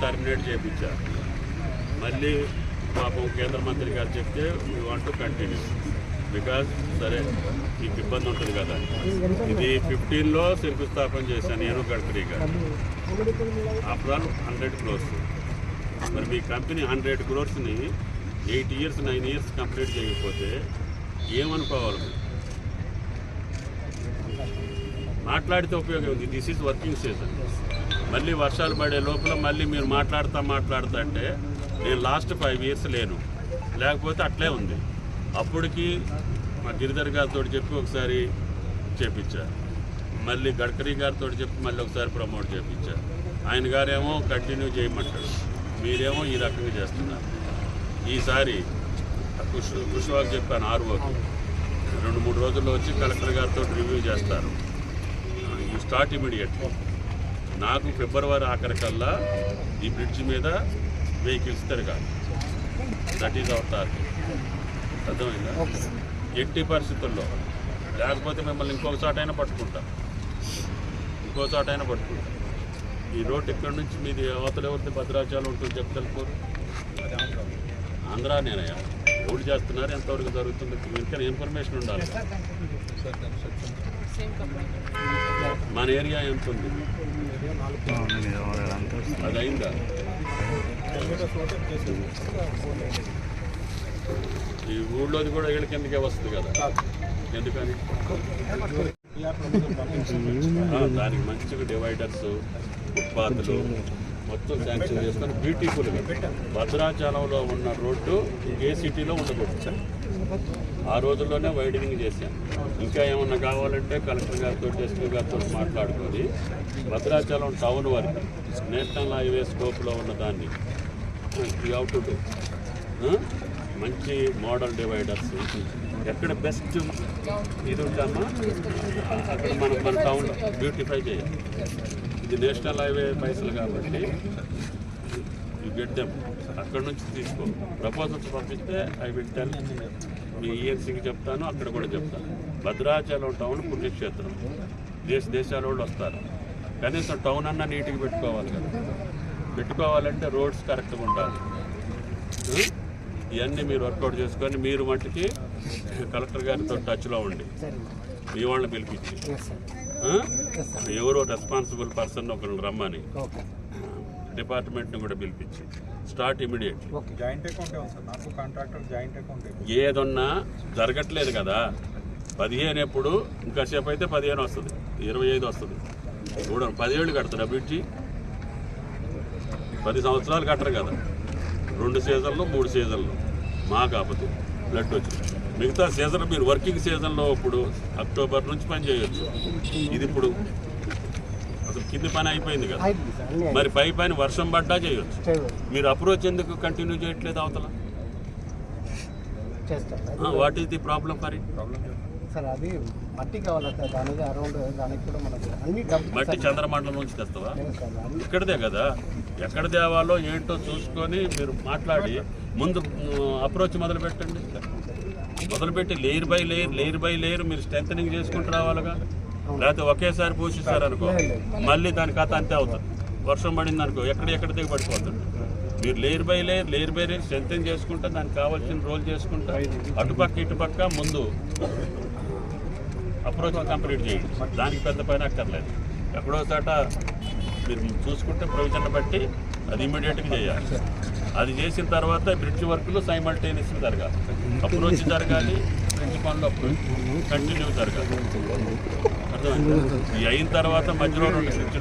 Terminate చేయించారు. మళ్ళీ పాపం కేంద్ర మంత్రి గారు చెప్తే we want to continue because సరే మీకు ఇబ్బంది ఉంటుంది కదా. ఇది 15లో శంకుస్థాపన చేశాను నేను, గడ్కరీ గారు. After all 100 crores. మరి మీ కంపెనీ 100 crores-ని 8 years 9 years కంప్లీట్ చేయకపోతే ఏమనుకోవాలి? మాట్లాడితే ఉపయోగం ఉంది. This is working season. మళ్ళీ వర్షాలు పడే లోపల మళ్ళీ మీరు మాట్లాడుతా అంటే నేను లాస్ట్ 5 years లేను, లేకపోతే అట్లే ఉంది. అప్పటికి మా గిరిధర్ గారితో చెప్పి ఒకసారి చేపించారు, మళ్ళీ గడ్కరీ గారితో చెప్పి మళ్ళీ ఒకసారి ప్రమోట్ చేయించారు. ఆయన గారేమో కంటిన్యూ చేయమంటాడు, మీరేమో ఈ రకంగా చేస్తున్నారు. ఈసారి కుష్వాకి చెప్పాను, ఆర్ఓకి 2-3 రోజుల్లో వచ్చి కలెక్టర్ గారితో రివ్యూ చేస్తారు. You start immediately. నాకు ఫిబ్రవరి ఆఖరికల్లా ఈ బ్రిడ్జ్ మీద వెహికల్స్ తిరగాలి. That is our target. అర్థమైందా? ఎట్టి పరిస్థితుల్లో లేకపోతే మిమ్మల్ని ఇంకొక చోటైనా పట్టుకుంటా. ఈ రోడ్ ఇక్కడ నుంచి మీది అవతల ఎవరిది భద్రాచలం ఉంటుంది చెప్తలుకోరు. ఆంధ్రా నేనయ్యా ఓడి చేస్తున్నారు, ఎంతవరకు జరుగుతుంది ఇంకా ఇన్ఫర్మేషన్ ఉండాలి. మన ఏరియా ఎంత ఉంది అది అయిందా? ఈ ఊళ్ళోది కూడా వీళ్ళ కిందకే వస్తుంది కదా. ఎందుకని దానికి మంచిగా డివైడర్స్, ఫుట్పాత్లు మొత్తం శాంక్షన్ చేసుకొని బ్యూటిఫుల్గా భద్రాచలంలో ఉన్న రోడ్డు ఏ సిటీలో ఉండకూడదు. ఆ రోజుల్లోనే వైడనింగ్ చేశాను. ఇంకా ఏమన్నా కావాలంటే కలెక్టర్ గారితో ఎస్పీ గారితో మాట్లాడుకొని భద్రాచలం టౌన్ వరకు నేషనల్ హైవే స్కోప్లో ఉన్న దాన్ని అవుట్ టు మంచి మోడల్ డివైడర్స్ ఎక్కడ బెస్ట్ ఇది ఉంటామా అక్కడ మన టౌన్లో బ్యూటిఫై చేయాలి. ఇది నేషనల్ హైవే పైసలు కాబట్టి యూ గెట్ దెమ్. అక్కడ నుంచి తీసుకో. ప్రపోజల్స్ పంపిస్తే ఐ విల్ టెల్ మీ ఈఎన్సీకి చెప్తాను, అక్కడ కూడా చెప్తాను. భద్రాచలం టౌన్ పుణ్యక్షేత్రం, దేశాల వాళ్ళు వస్తారు. కనీసం టౌన్ అన్నా నీట్గా పెట్టుకోవాలి కదా. పెట్టుకోవాలంటే రోడ్స్ కరెక్ట్గా ఉండాలి. ఇవన్నీ మీరు వర్కౌట్ చేసుకొని మీరు మట్టుకి కలెక్టర్ గారితో టచ్లో ఉండి మీ వాళ్ళని పిలిపించి ఎవరో రెస్పాన్సిబుల్ పర్సన్ ఒకరిని రమ్మని డిపార్ట్మెంట్ని కూడా పిలిపించి స్టార్ట్ ఇమీడియట్. ఏదన్నా జరగట్లేదు కదా. 15 ఎప్పుడు ఇంకాసేపు అయితే 15 వస్తుంది, 25 వస్తుంది. చూడండి 10 ఏళ్ళు కడతారు అభివృద్ధి. 10 సంవత్సరాలు కట్టరు కదా. 2 సీజన్లు 3 సీజన్లు మా కాకపోతే బ్లడ్ వచ్చింది. మిగతా సీజన్ మీరు వర్కింగ్ సీజన్లో ఇప్పుడు అక్టోబర్ నుంచి పని చేయొచ్చు. ఇది ఇప్పుడు అసలు కింది పని అయిపోయింది కదా. మరి పై పని వర్షం పడ్డా చేయొచ్చు. మీరు అప్రోచ్ ఎందుకు కంటిన్యూ చేయట్లేదు అవతల? What is the problem for it? మట్టి చంద్రమండలం నుంచి తెస్తావా? ఇక్కడదే కదా. ఎక్కడ తేవాలో ఏంటో చూసుకొని మీరు మాట్లాడి ముందు అప్రోచ్ మొదలు పెట్టండి. మొదలుపెట్టి లేయర్ బై లేయర్ మీరు స్ట్రెంథనింగ్ చేసుకుంటూ రావాలిగా. లేకపోతే ఒకేసారి పూసిస్తారనుకో మళ్ళీ దాని కథ అంతే అవుతుంది. వర్షం పడింది అనుకో ఎక్కడ దిగి పడిపోతుంది. మీరు లేయర్ బై లేయర్ స్ట్రెంథన్ చేసుకుంటా దానికి కావాల్సిన రోల్ చేసుకుంటా అటుపక్క ఇటుపక్క ముందు అప్రోచ్ కంప్లీట్ చేయండి. దానికి పెద్ద పైన అక్కర్లేదు. ఎక్కడో చోట మీరు చూసుకుంటే ప్రొవిజన్ బట్టి అది ఇమీడియట్గా చేయాలి. అది చేసిన తర్వాత బ్రిడ్జ్ వర్క్లు సైమల్టేనియస్గా జరగాలి. అప్రోచ్ జరగాలి, బ్రిడ్జ్ పనులు అప్రోచ్ కంటిన్యూ జరగాలి. అర్థమైంది? ఇది అయిన తర్వాత మధ్యలో 2 బ్రిడ్జ్లు